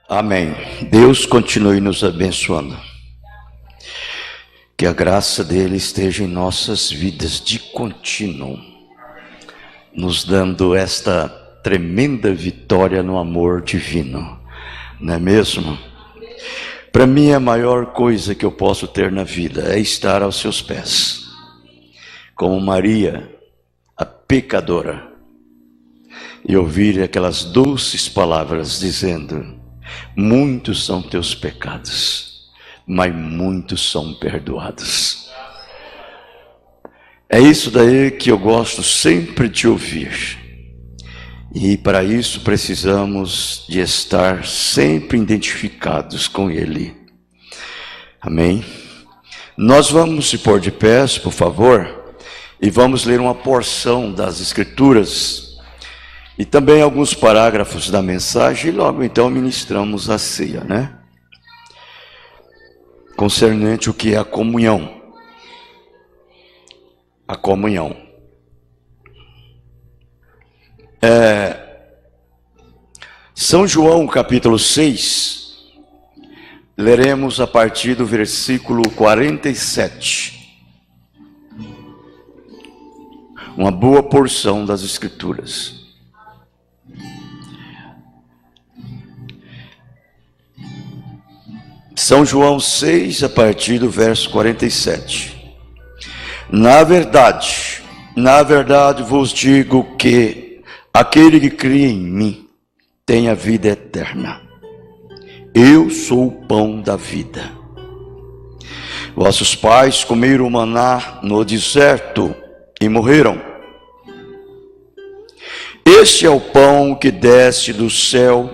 Amém. Deus continue nos abençoando. Que a graça dele esteja em nossas vidas de contínuo, nos dando esta tremenda vitória no amor divino, não é mesmo? Para mim, a maior coisa que eu posso ter na vida é estar aos seus pés, como Maria, a pecadora, e ouvir aquelas doces palavras dizendo: muitos são teus pecados, mas muitos são perdoados. É isso daí que eu gosto sempre de ouvir. E para isso precisamos de estar sempre identificados com Ele. Amém? Nós vamos se pôr de pés, por favor, e vamos ler uma porção das Escrituras e também alguns parágrafos da mensagem, e logo então ministramos a ceia, né? Concernente o que é a comunhão. A comunhão. São João capítulo 6, leremos a partir do versículo 47. Uma boa porção das Escrituras. São João 6, a partir do verso 47. Na verdade vos digo que aquele que crê em mim tem a vida eterna. Eu sou o pão da vida. Vossos pais comeram maná no deserto e morreram. Este é o pão que desce do céu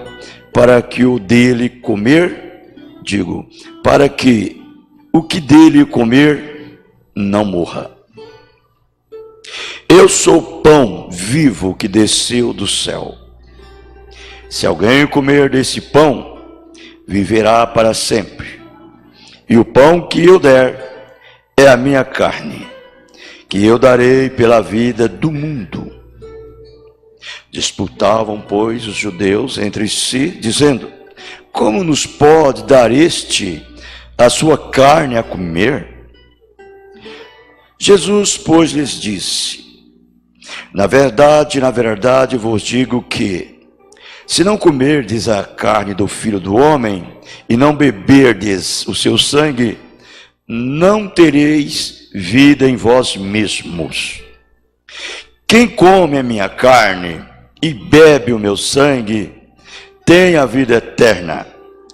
para que o dele comer, para que o que dele comer não morra. Eu sou o pão vivo que desceu do céu. Se alguém comer desse pão, viverá para sempre. E o pão que eu der é a minha carne, que eu darei pela vida do mundo. Disputavam, pois, os judeus entre si, dizendo: como nos pode dar este a sua carne a comer? Jesus, pois, lhes disse: na verdade vos digo que, se não comerdes a carne do Filho do Homem, e não beberdes o seu sangue, não tereis vida em vós mesmos. Quem come a minha carne e bebe o meu sangue, tem a vida eterna,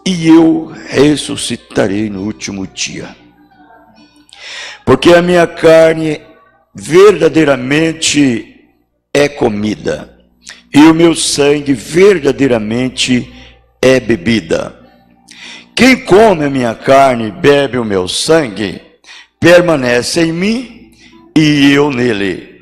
e eu ressuscitarei no último dia. Porque a minha carne verdadeiramente é comida, e o meu sangue verdadeiramente é bebida. Quem come a minha carne e bebe o meu sangue, permanece em mim e eu nele.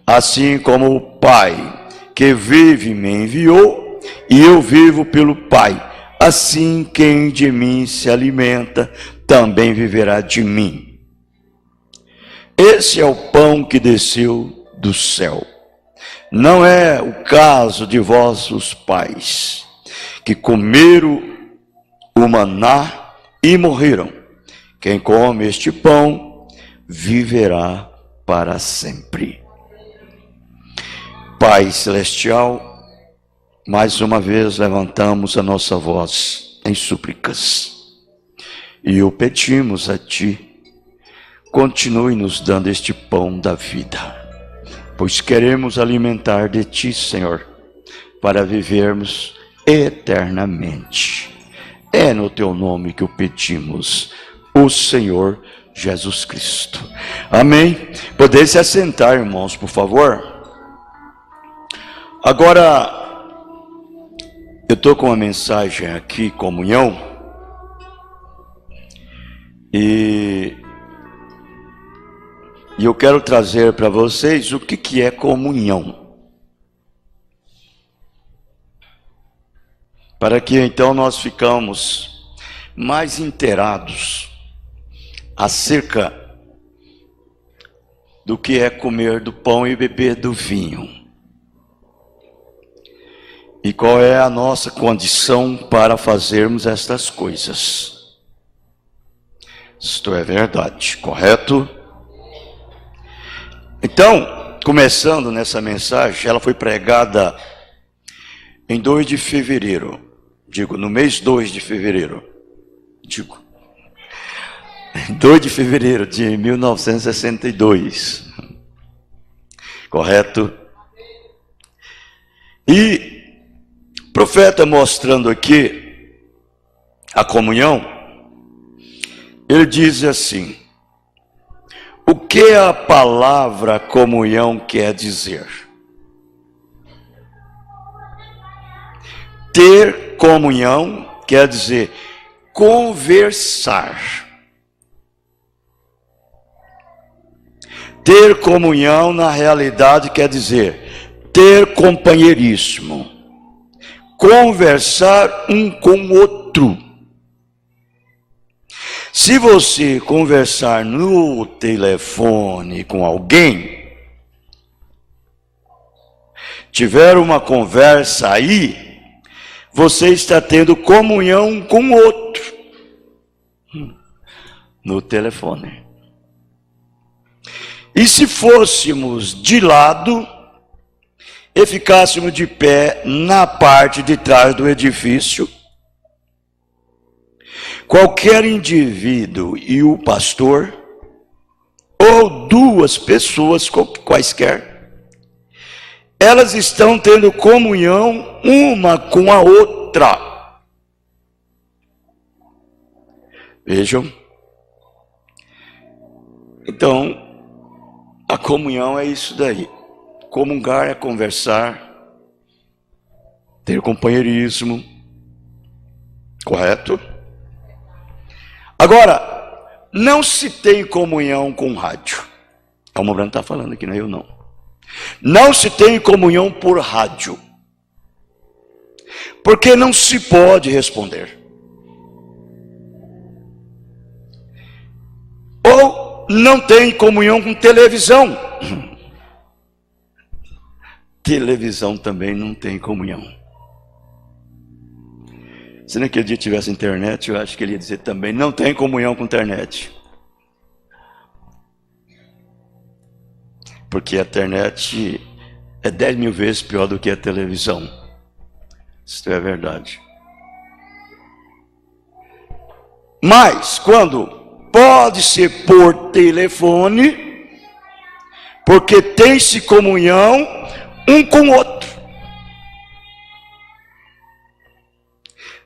Assim como o Pai que vive me enviou, e eu vivo pelo Pai, assim quem de mim se alimenta, também viverá de mim. Esse é o pão que desceu do céu. Não é o caso de vossos pais, que comeram o maná e morreram. Quem come este pão, viverá para sempre. Pai Celestial, mais uma vez levantamos a nossa voz em súplicas e o pedimos a Ti, continue nos dando este pão da vida, pois queremos alimentar de Ti, Senhor, para vivermos eternamente. É no Teu nome que o pedimos, o Senhor Jesus Cristo. Amém? Podem se assentar, irmãos, por favor. Agora, eu estou com uma mensagem aqui, comunhão, e eu quero trazer para vocês o que é comunhão, para que então nós ficamos mais inteirados acerca do que é comer do pão e beber do vinho. E qual é a nossa condição para fazermos estas coisas? Isto é verdade, correto? Então, começando nessa mensagem, ela foi pregada em 2 de fevereiro. No mês 2 de fevereiro. 2 de fevereiro de 1962. Correto? E o profeta mostrando aqui a comunhão, ele diz assim: o que a palavra comunhão quer dizer? Ter comunhão quer dizer conversar. Ter comunhão, na realidade, quer dizer ter companheirismo. Conversar um com o outro. Se você conversar no telefone com alguém, tiver uma conversa aí, você está tendo comunhão com o outro no telefone. E se fôssemos de lado e ficássemos de pé na parte de trás do edifício, qualquer indivíduo e o pastor, ou 2 pessoas quaisquer, elas estão tendo comunhão uma com a outra. Vejam. Então, a comunhão é isso daí. Comungar é conversar, ter companheirismo, correto? Agora, não se tem comunhão com rádio. O Mobrano está falando aqui, não é eu não. Não se tem comunhão por rádio, porque não se pode responder. Ou não tem comunhão com televisão. Televisão também não tem comunhão. Se naquele dia tivesse internet, eu acho que ele ia dizer também, não tem comunhão com internet. Porque a internet é 10 mil vezes pior do que a televisão. Isso é verdade. Mas, quando pode ser por telefone, porque tem-se comunhão um com o outro.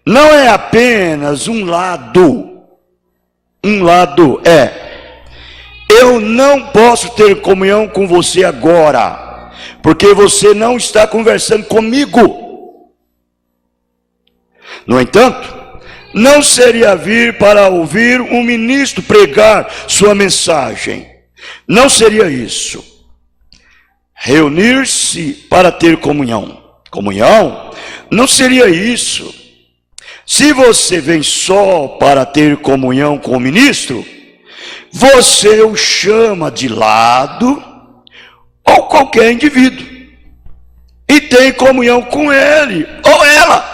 Não é apenas um lado. Um lado é: eu não posso ter comunhão com você agora, porque você não está conversando comigo. No entanto, não seria vir para ouvir um ministro pregar sua mensagem. Não seria isso. Reunir-se para ter comunhão. Comunhão não seria isso. Se você vem só para ter comunhão com o ministro, você o chama de lado, ou qualquer indivíduo, e tem comunhão com ele ou ela.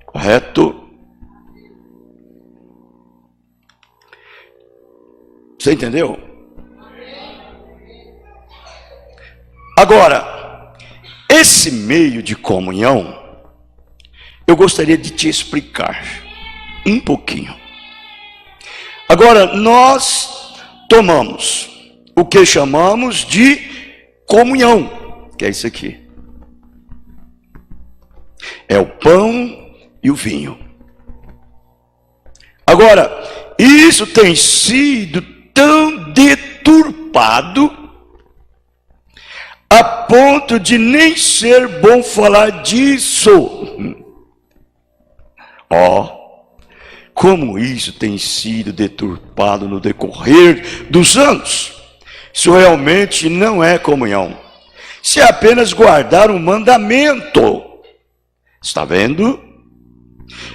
Correto? Você entendeu? Agora, esse meio de comunhão, eu gostaria de te explicar um pouquinho. Agora, nós tomamos o que chamamos de comunhão, que é isso aqui. É o pão e o vinho. Agora, isso tem sido tão deturpado a ponto de nem ser bom falar disso. Como isso tem sido deturpado no decorrer dos anos. Isso realmente não é comunhão. Isso é apenas guardar um mandamento. Está vendo?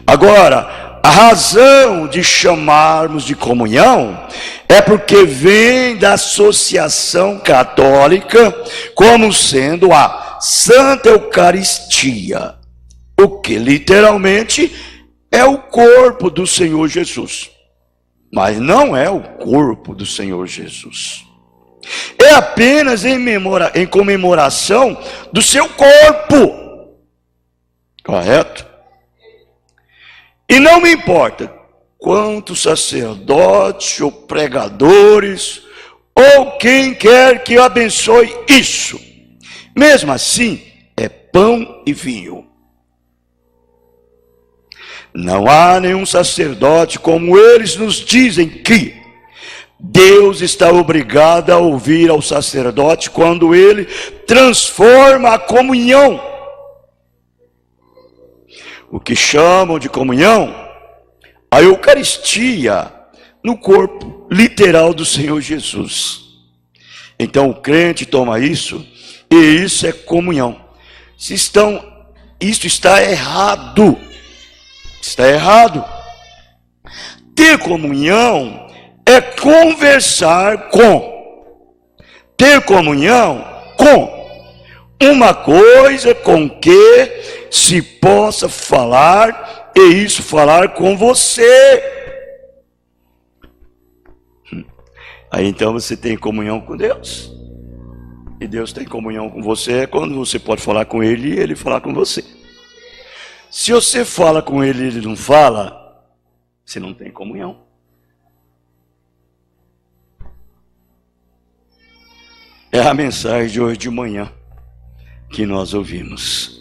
Agora, a razão de chamarmos de comunhão é porque vem da associação católica como sendo a Santa Eucaristia, o que literalmente é o corpo do Senhor Jesus, mas não é o corpo do Senhor Jesus. É apenas em comemoração do seu corpo, correto? E não me importa quantos sacerdotes ou pregadores ou quem quer que abençoe isso, mesmo assim é pão e vinho. Não há nenhum sacerdote como eles nos dizem que Deus está obrigado a ouvir ao sacerdote quando ele transforma a comunhão. O que chamam de comunhão, a Eucaristia, no corpo literal do Senhor Jesus. Então o crente toma isso, e isso é comunhão. Isso está errado. Está errado. Ter comunhão é conversar com. Ter comunhão com uma coisa com que se possa falar, e isso falar com você. Aí então você tem comunhão com Deus. E Deus tem comunhão com você quando você pode falar com Ele e Ele falar com você. Se você fala com Ele e Ele não fala, você não tem comunhão. É a mensagem de hoje de manhã que nós ouvimos.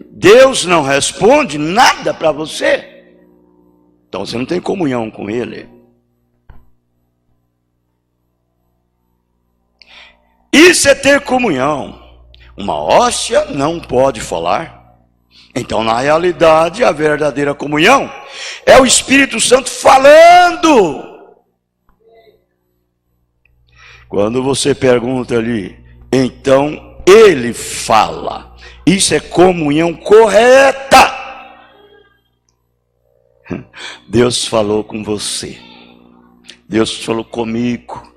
Deus não responde nada para você, então você não tem comunhão com Ele. Isso é ter comunhão. Uma hóstia não pode falar. Então, na realidade, a verdadeira comunhão é o Espírito Santo falando. Quando você pergunta ali, então ele fala. Isso é comunhão correta. Deus falou com você. Deus falou comigo.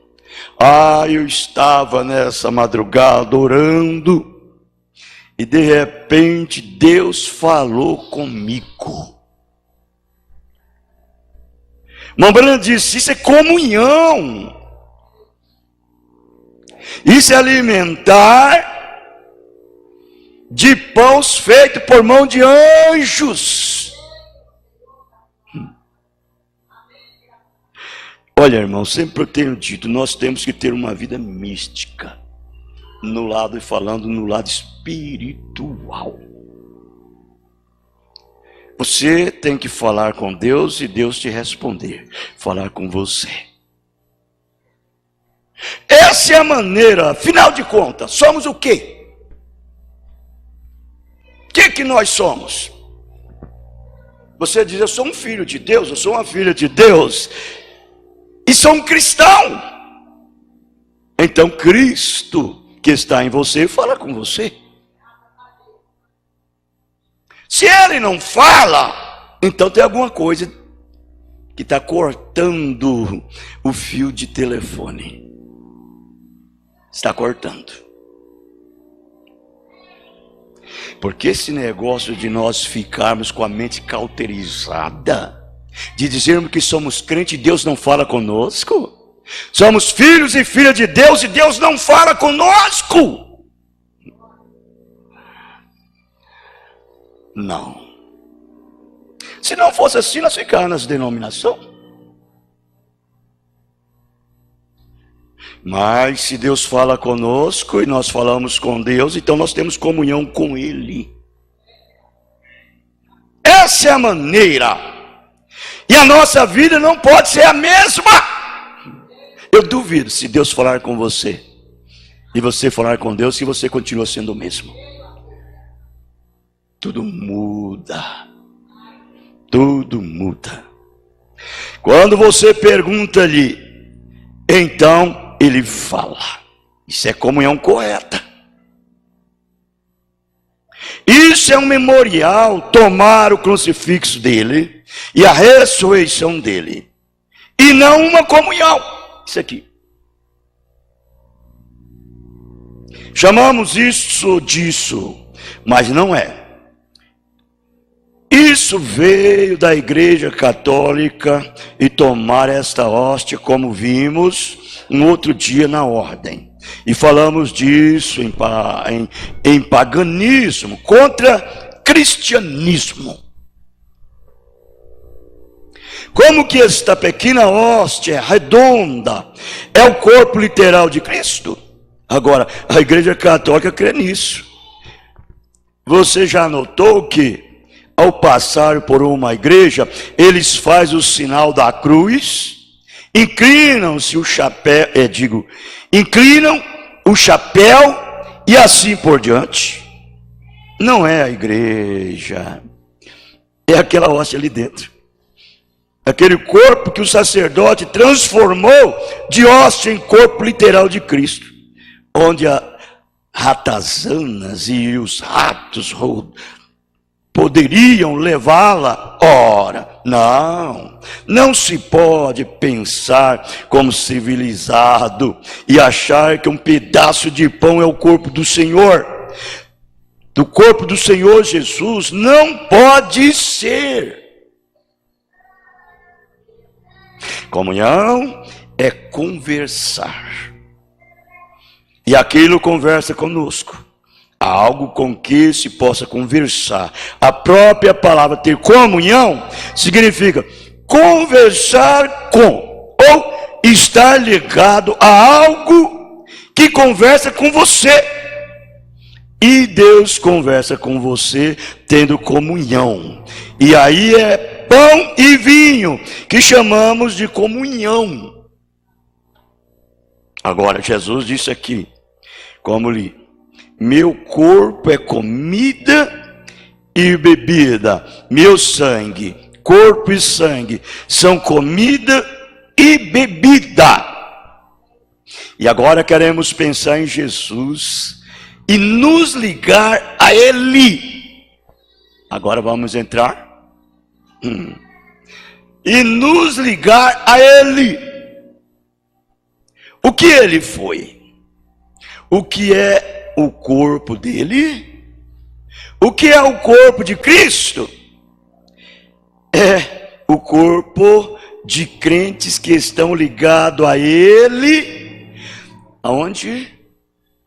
Eu estava nessa madrugada orando, e de repente Deus falou comigo. Irmão Branham disse, isso é comunhão. Isso é alimentar de pães feitos por mão de anjos. Olha, irmão, sempre eu tenho dito, nós temos que ter uma vida mística, falando no lado espiritual. Você tem que falar com Deus e Deus te responder, falar com você. Essa é a maneira, afinal de contas, somos o quê? O que nós somos? Você diz, eu sou um filho de Deus, eu sou uma filha de Deus, e sou um cristão. Então Cristo que está em você fala com você. Se Ele não fala, então tem alguma coisa que está cortando o fio de telefone. Está cortando. Porque esse negócio de nós ficarmos com a mente cauterizada, de dizermos que somos crentes e Deus não fala conosco, somos filhos e filhas de Deus e Deus não fala conosco. Não. Se não fosse assim, nós ficávamos nas denominações. Mas se Deus fala conosco e nós falamos com Deus, então nós temos comunhão com Ele. Essa é a maneira. E a nossa vida não pode ser a mesma. Eu duvido se Deus falar com você e você falar com Deus, se você continua sendo o mesmo. Tudo muda. Tudo muda. Quando você pergunta-lhe, então ele fala. Isso é comunhão correta. Isso é um memorial, tomar o crucifixo dele e a ressurreição dele, e não uma comunhão. Isso aqui. Chamamos isso disso, mas não é. Isso veio da Igreja Católica e tomar esta hóstia, como vimos um outro dia na ordem. E falamos disso em paganismo, contra cristianismo. Como que esta pequena hóstia redonda é o corpo literal de Cristo? Agora, a Igreja Católica crê nisso. Você já notou que, ao passar por uma igreja, eles fazem o sinal da cruz, inclinam-se o chapéu, inclinam o chapéu e assim por diante. Não é a igreja, é aquela hóstia ali dentro. Aquele corpo que o sacerdote transformou de hóstia em corpo literal de Cristo, onde a ratazanas e os ratos poderiam levá-la. Ora, não se pode pensar como civilizado e achar que um pedaço de pão é o corpo do Senhor. Do corpo do Senhor Jesus não pode ser. Comunhão é conversar. E aquilo conversa conosco. Há algo com que se possa conversar. A própria palavra ter comunhão significa conversar com, ou estar ligado a algo que conversa com você. E Deus conversa com você tendo comunhão. E aí é pão e vinho que chamamos de comunhão. Agora Jesus disse aqui, como li: meu corpo é comida e bebida, meu sangue, corpo e sangue são comida e bebida. E agora queremos pensar em Jesus e nos ligar a Ele. Agora vamos entrar e nos ligar a Ele. O que Ele foi? O que é o corpo dele? O que é o corpo de Cristo? É o corpo de crentes que estão ligados a Ele. Aonde?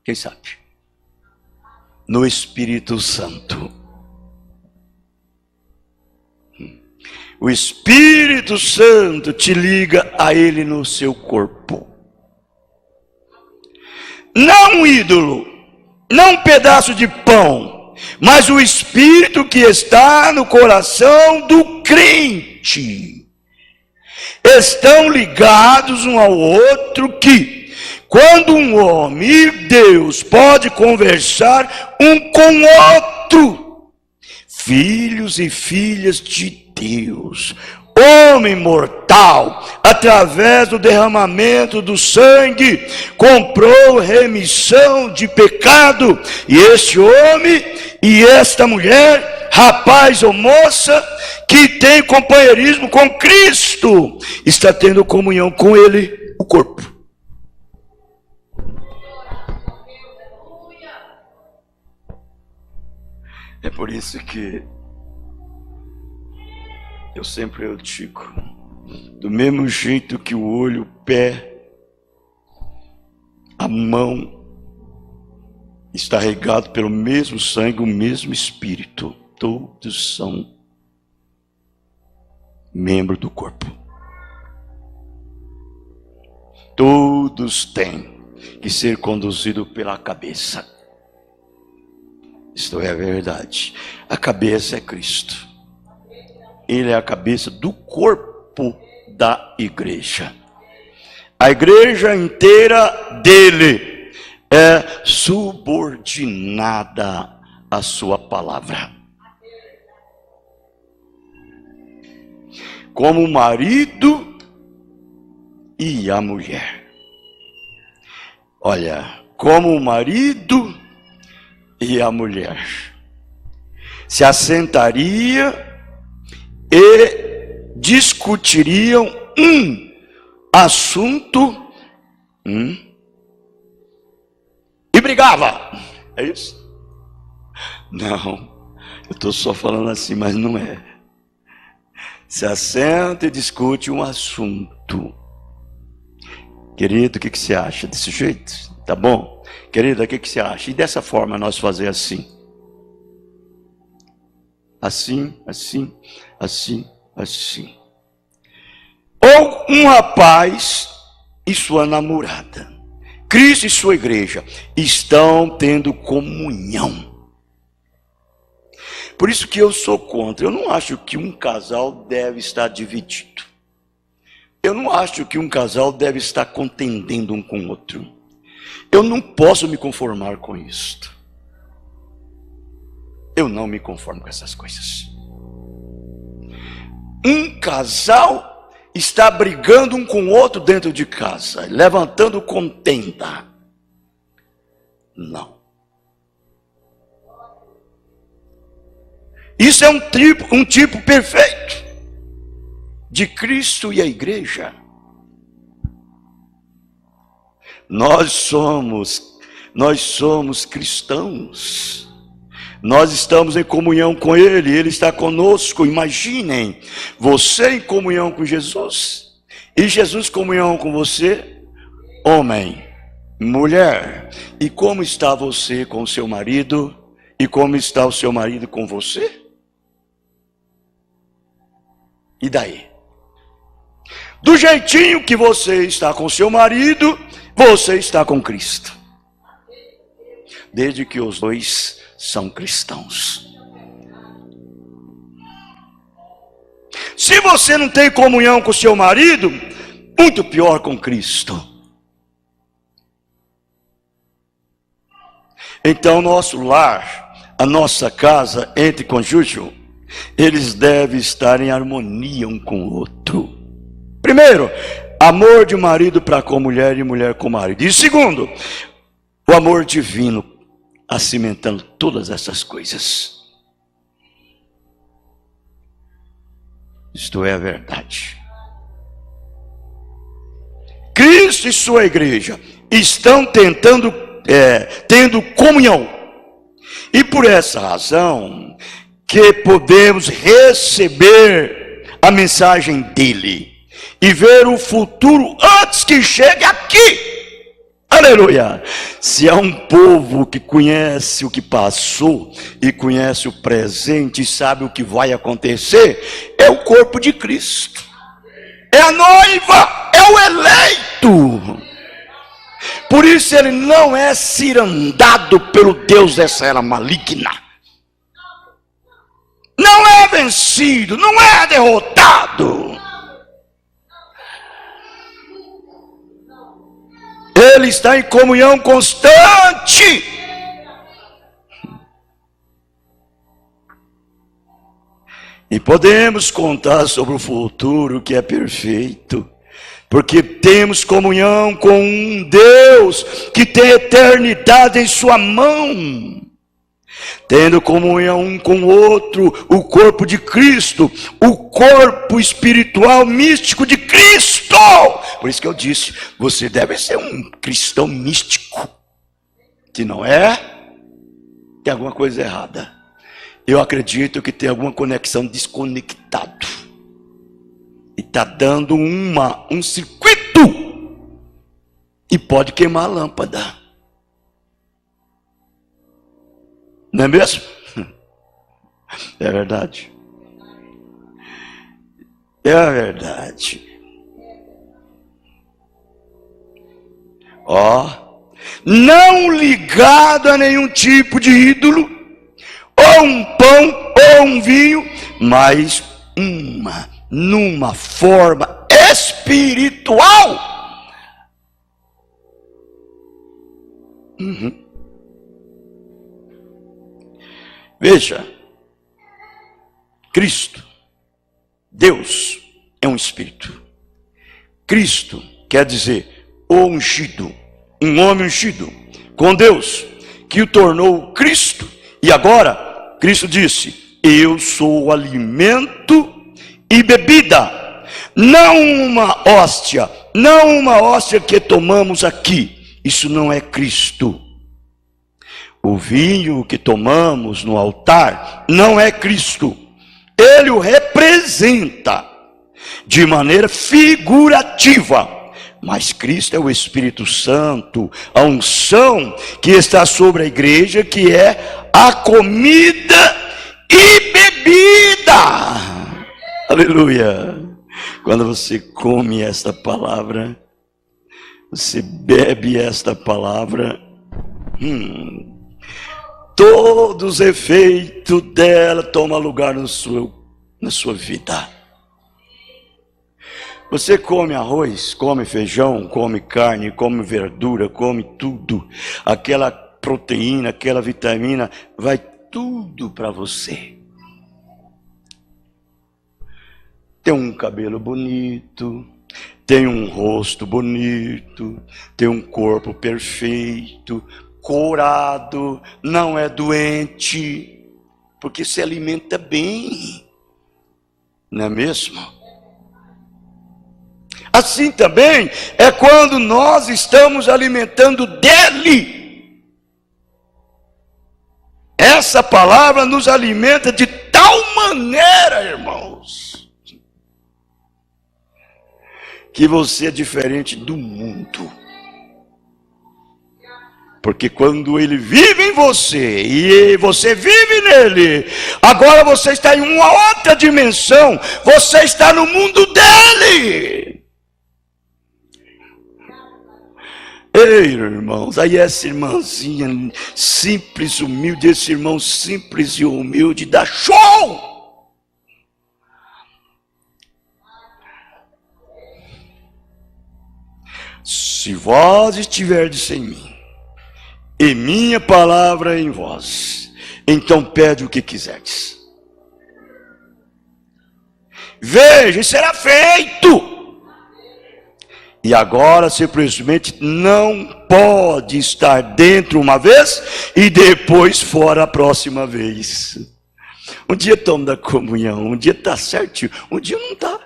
Quem sabe? No Espírito Santo. O Espírito Santo te liga a Ele no seu corpo. Não um ídolo, não um pedaço de pão, mas o Espírito que está no coração do crente. Estão ligados um ao outro que, quando um homem e Deus pode conversar um com o outro, filhos e filhas de Deus, homem mortal, através do derramamento do sangue, comprou remissão de pecado. E este homem e esta mulher, rapaz ou moça, que tem companheirismo com Cristo, está tendo comunhão com Ele, o corpo. É por isso que eu sempre digo, do mesmo jeito que o olho, o pé, a mão está regado pelo mesmo sangue, o mesmo Espírito, todos são membros do corpo. Todos têm que ser conduzidos pela cabeça. Isto é a verdade. A cabeça é Cristo. Ele é a cabeça do corpo da igreja. A igreja inteira dele é subordinada à sua palavra. Como o marido e a mulher. Olha, como o marido e a mulher se assentaria e discutiriam um assunto, e e brigava. É isso? Não, eu estou só falando assim, mas não é. Se assenta e discute um assunto. Querido, o que você acha desse jeito? Tá bom? Querida, o que você acha? E dessa forma nós fazer assim. Assim, assim, assim, assim. Ou um rapaz e sua namorada, Cristo e sua igreja, estão tendo comunhão. Por isso que eu sou contra. Eu não acho que um casal deve estar dividido. Eu não acho que um casal deve estar contendendo um com o outro. Eu não posso me conformar com isto. Eu não me conformo com essas coisas. Um casal está brigando um com o outro dentro de casa, levantando contenda. Não. Isso é um tipo perfeito de Cristo e a igreja. Nós somos cristãos. Nós estamos em comunhão com Ele, Ele está conosco. Imaginem, você em comunhão com Jesus, e Jesus em comunhão com você, homem, mulher. E como está você com o seu marido? E como está o seu marido com você? E daí? Do jeitinho que você está com o seu marido, você está com Cristo. Desde que os dois são cristãos. Se você não tem comunhão com o seu marido, muito pior com Cristo. Então nosso lar, a nossa casa entre cônjuges, eles devem estar em harmonia um com o outro. Primeiro, amor de marido para com mulher e mulher com marido. E segundo, o amor divino acimentando todas essas coisas. Isto é a verdade. Cristo e sua igreja estão tendo comunhão. E por essa razão que podemos receber a mensagem dele e ver o futuro antes que chegue aqui. Aleluia! Se há um povo que conhece o que passou e conhece o presente e sabe o que vai acontecer, é o corpo de Cristo. É a noiva, é o eleito. Por isso ele não é cirandado pelo Deus dessa era maligna. Não é vencido, não é derrotado. Ele está em comunhão constante. E podemos contar sobre o futuro que é perfeito, porque temos comunhão com um Deus que tem eternidade em sua mão. Tendo comunhão um com o outro, o corpo de Cristo, o corpo espiritual místico de Cristo. Por isso que eu disse, você deve ser um cristão místico. Se não é, tem alguma coisa errada. Eu acredito que tem alguma conexão desconectado. E está dando um circuito. E pode queimar a lâmpada. Não é mesmo? É verdade. É a verdade. Não ligado a nenhum tipo de ídolo, ou um pão, ou um vinho, mas numa forma espiritual. Veja, Cristo, Deus é um espírito. Cristo quer dizer o ungido, um homem ungido com Deus, que o tornou Cristo. E agora, Cristo disse, eu sou o alimento e bebida, não uma hóstia que tomamos aqui. Isso não é Cristo. O vinho que tomamos no altar não é Cristo. Ele o representa de maneira figurativa. Mas Cristo é o Espírito Santo, a unção que está sobre a igreja, que é a comida e bebida. Aleluia. Quando você come esta palavra, você bebe esta palavra, todos os efeitos dela tomam lugar na sua vida. Você come arroz, come feijão, come carne, come verdura, come tudo. Aquela proteína, aquela vitamina, vai tudo para você. Tem um cabelo bonito, tem um rosto bonito, tem um corpo perfeito, curado, não é doente, porque se alimenta bem, não é mesmo? Assim também é quando nós estamos alimentando dele. Essa palavra nos alimenta de tal maneira, irmãos, que você é diferente do mundo. Porque quando ele vive em você e você vive nele, agora você está em uma outra dimensão, você está no mundo dele. Ei, irmãos, aí essa irmãzinha simples, humilde, esse irmão simples e humilde dá show. Se vós estiverdes em mim, e minha palavra em vós, então pede o que quiserdes. Veja, e será feito. E agora simplesmente não pode estar dentro uma vez e depois fora a próxima vez. Um dia toma da comunhão, um dia está certinho, um dia não está.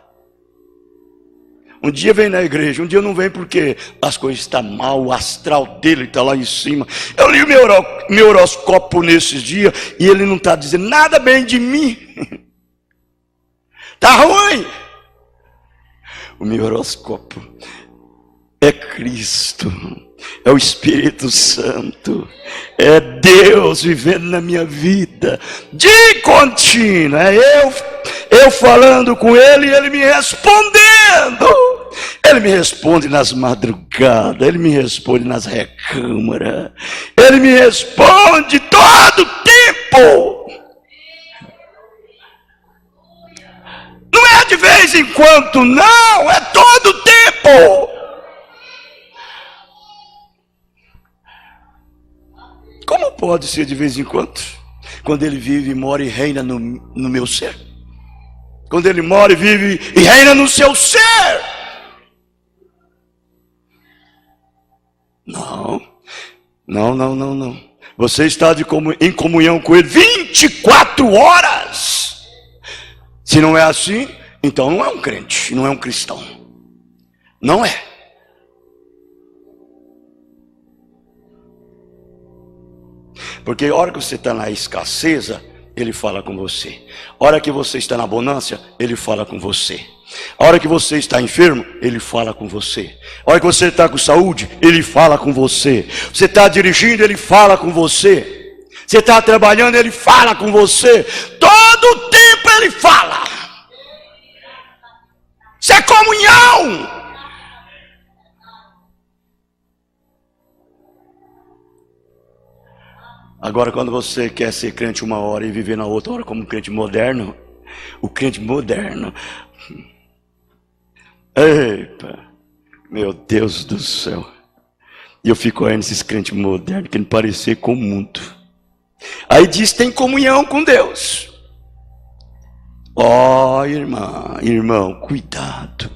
Um dia vem na igreja, um dia não vem porque as coisas estão mal, o astral dele está lá em cima. Eu li o meu horoscópio nesses dias e ele não está dizendo nada bem de mim. Está ruim. O meu horoscópio é Cristo, é o Espírito Santo, é Deus vivendo na minha vida, de contínuo, é eu falando com Ele e Ele me respondendo. Ele me responde nas madrugadas, Ele me responde nas recâmaras, Ele me responde todo o tempo. Não é de vez em quando, não, é todo o tempo. Como pode ser de vez em quando? Quando Ele vive, mora e reina no meu ser. Quando Ele mora e vive e reina no seu ser. Não. Você está em comunhão com Ele 24 horas. Se não é assim, então não é um crente, não é um cristão. Não é. Porque a hora que você está na escassez, Ele fala com você. A hora que você está na bonança, Ele fala com você. A hora que você está enfermo, Ele fala com você. A hora que você está com saúde, Ele fala com você. Você está dirigindo, Ele fala com você. Você está trabalhando, Ele fala com você. Todo o tempo Ele fala. Isso é comunhão. Agora, quando você quer ser crente uma hora e viver na outra hora como um crente moderno, o crente moderno, eita, meu Deus do céu, e eu fico olhando esses crentes modernos, querendo parecer com o mundo. Aí diz, tem comunhão com Deus. Ó, irmão, cuidado.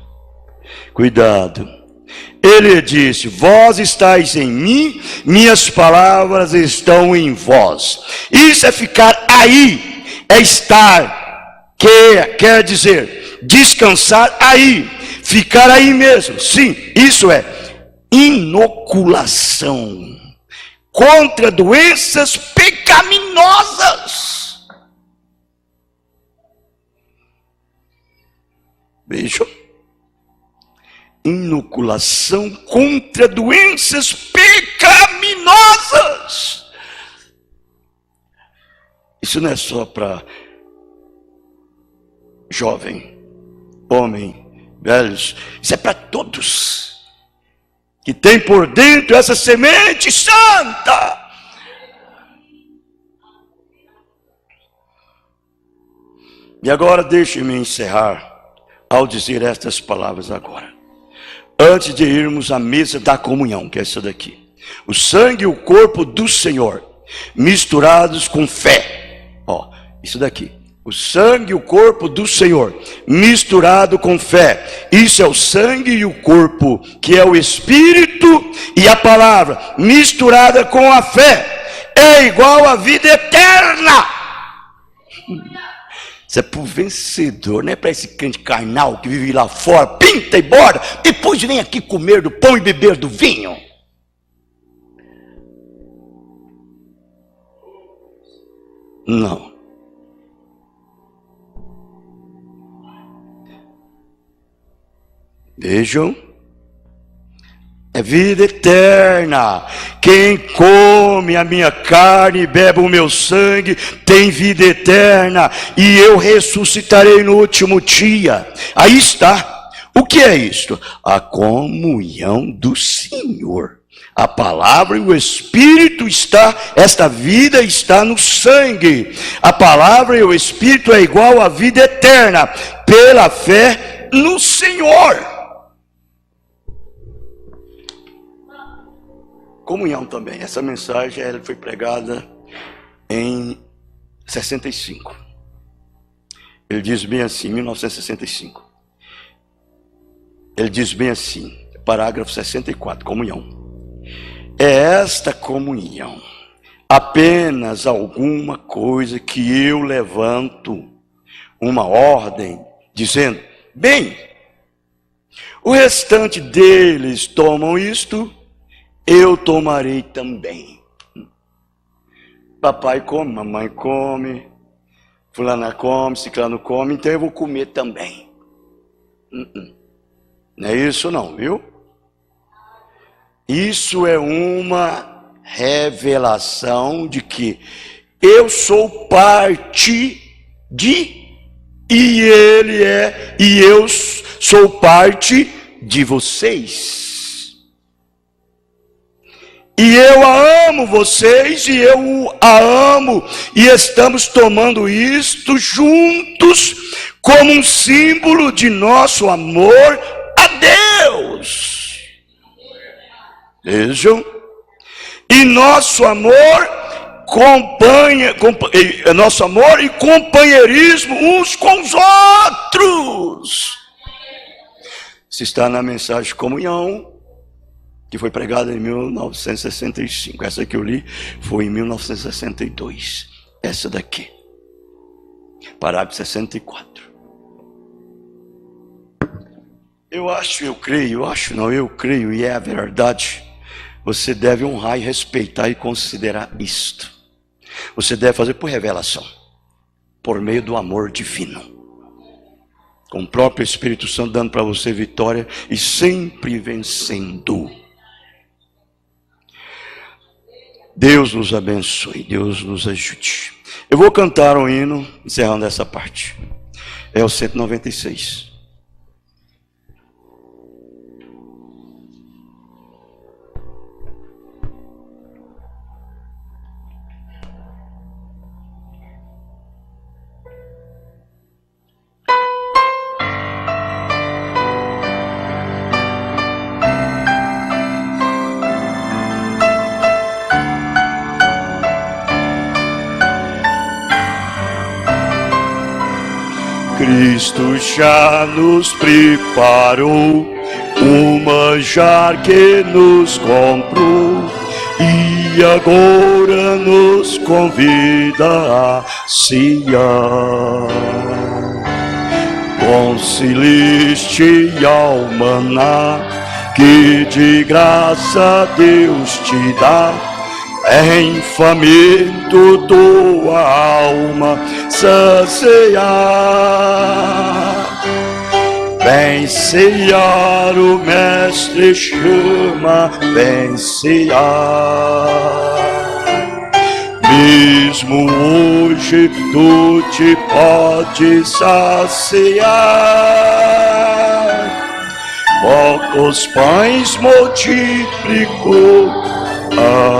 Ele disse, vós estáis em mim, minhas palavras estão em vós. Isso é ficar aí, é estar, quer dizer, descansar aí, ficar aí mesmo. Sim, isso é inoculação. contra doenças pecaminosas. Vejam. Inoculação contra doenças pecaminosas. Isso não é só para jovem, homem, velhos. Isso é para todos que tem por dentro essa semente santa. E agora deixe-me encerrar ao dizer estas palavras agora. Antes de irmos à mesa da comunhão, que é essa daqui. O sangue e o corpo do Senhor, misturados com fé. Ó, isso daqui. O sangue e o corpo do Senhor, misturado com fé. Isso é o sangue e o corpo, que é o Espírito e a palavra, misturada com a fé. É igual à vida eterna. Isso é para o vencedor, não é para esse crente carnal que vive lá fora, pinta e borda, depois vem aqui comer do pão e beber do vinho. Não. Vejam. É vida eterna. Quem come a minha carne e bebe o meu sangue tem vida eterna, e eu ressuscitarei no último dia. Aí está. O que é isto? A comunhão do Senhor. A palavra e o Espírito está, esta vida está no sangue. A palavra e o Espírito é igual à vida eterna, pela fé no Senhor. Comunhão também. Essa mensagem ela foi pregada em 65. Ele diz bem assim, 1965. Ele diz bem assim, parágrafo 64, comunhão. É esta comunhão apenas alguma coisa que eu levanto uma ordem, dizendo, bem, o restante deles tomam isto, eu tomarei também. Papai come, mamãe come, fulana come, ciclano come, então eu vou comer também. Não é isso não, viu? Isso é uma revelação de que eu sou parte de, e ele é, e eu sou parte de vocês. E eu a amo vocês, e eu a amo, e estamos tomando isto juntos, como um símbolo de nosso amor a Deus. Vejam, e nosso amor nosso amor e companheirismo uns com os outros. Se está na mensagem de comunhão, que foi pregada em 1965. Essa que eu li foi em 1962. Essa daqui, parágrafo 64. Eu creio, e é a verdade. Você deve honrar e respeitar e considerar isto. Você deve fazer por revelação, por meio do amor divino, com o próprio Espírito Santo dando para você vitória e sempre vencendo. Deus nos abençoe, Deus nos ajude. Eu vou cantar um hino, encerrando essa parte. É o 196. Cristo já nos preparou um manjar que nos comprou e agora nos convida a cear. Com celestial maná que de graça Deus te dá, Vem faminto tua alma saciar. Vem ceiar, o Mestre chama, vem ceiar. Mesmo hoje tu te podes saciar. Poucos pães multiplicou,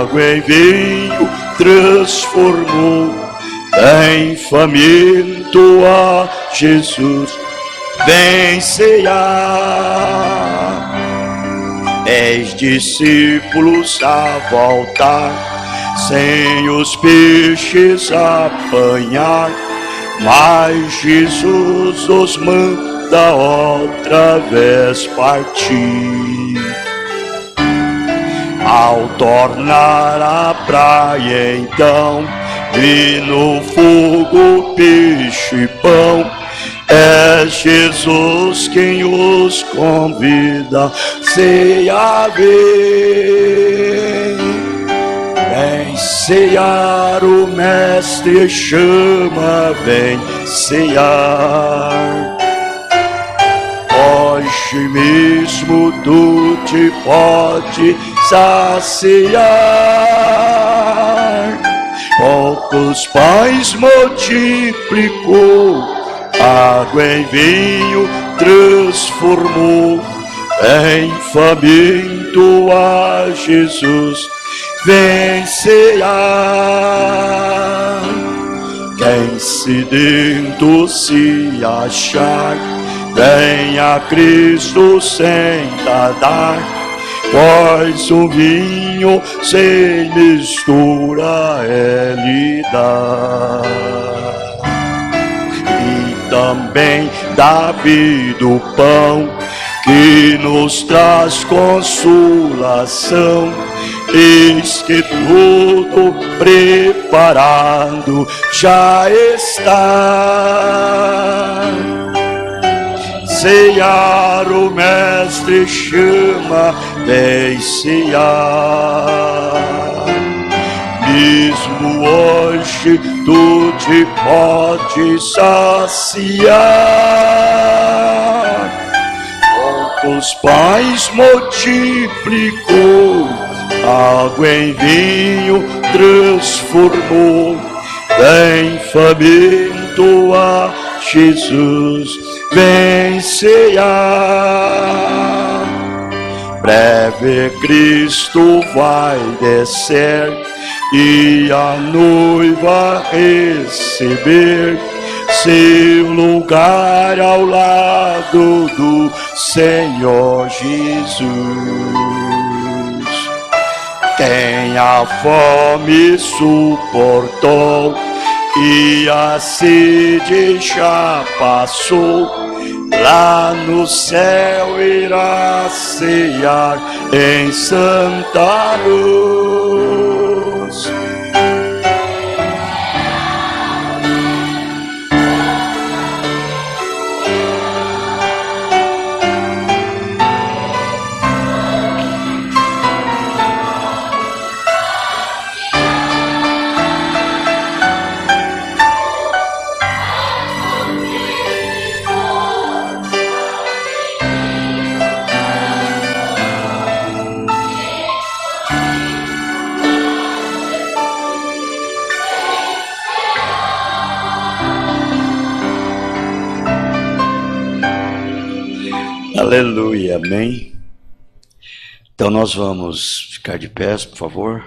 água em vinho transformou. Vem faminto a Jesus, vem ceiar. 10 discípulos a voltar, sem os peixes apanhar, mas Jesus os manda outra vez partir. Ao tornar à praia então, vi no fogo peixe e pão. É Jesus quem os convida, ceia vem. Vem ceiar, o Mestre chama, vem ceiar. Hoje mesmo tu te pode saciar. Poucos pães multiplicou, água em vinho transformou. Vem faminto a Jesus, vem cear. Quem sedento se achar, vem a Cristo senta dar, pois o vinho sem mistura Ele dá. E também dá vida o pão, que nos traz consolação. Eis que tudo preparado já está. Ceiar, o Mestre chama, vem ceiar. Mesmo hoje tu te podes saciar. Poucos pães multiplicou, água em vinho transformou. Vem faminto a Jesus, vem cear. Breve Cristo vai descer e a noiva receber seu lugar ao lado do Senhor Jesus. Quem a fome suportou e a sede já passou, lá no céu irá ceiar em santa luz. Aleluia, amém. Então nós vamos ficar de pé, por favor.